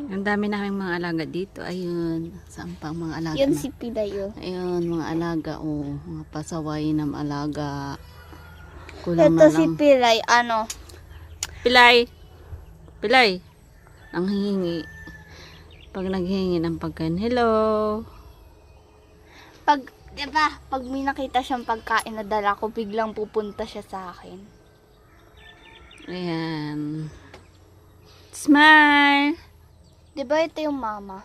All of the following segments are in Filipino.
Ang dami naming mga alaga dito. Ayun. Saan pa ang mga alaga Yun na? si Pilay, oh. Ayun, mga alaga. Oh, mga pasaway ng alaga. Kulang Ito na si lang. Pilay, ano? Pilay! Pilay! Ang hihingi. Pag naghihingi ng pagkain. Hello! Pag, diba, pag may nakita siyang pagkain na dala ko, biglang pupunta siya sa akin. Ayan. Smile! Diba ito yung mama?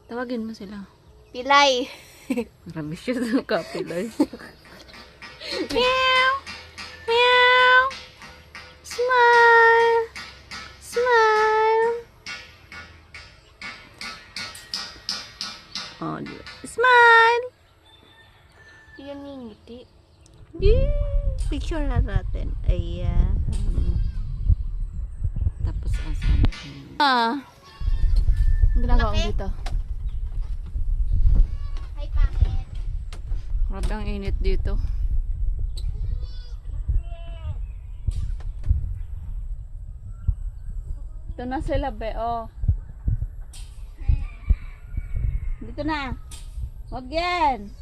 Tawagin mo sila. Pilay! Marami siya sa kapilay. Meow! Meow! Smile! Smile! Oh, smile! Yun yung ngiti. Yee! Picture na natin. Ayan. Tapos asan? Ang ginagawa ko dito. Ay, bakit? Grabe ang init dito. Ito na sila, be. Oh. Dito na. Huwag yan.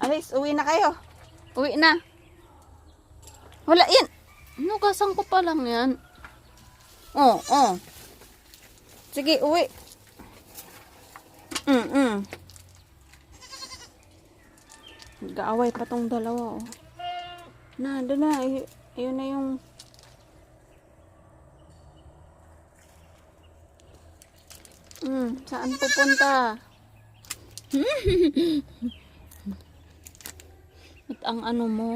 Alis, uwi na kayo. Uwi na. Wala yan. Nugasan ko pa lang yan. Oh, oh. Sige, uwi. Nag-aaway pa tong dalawa, oh. Na, doon na. Ayun na yung... saan pupunta? At ang ano mo?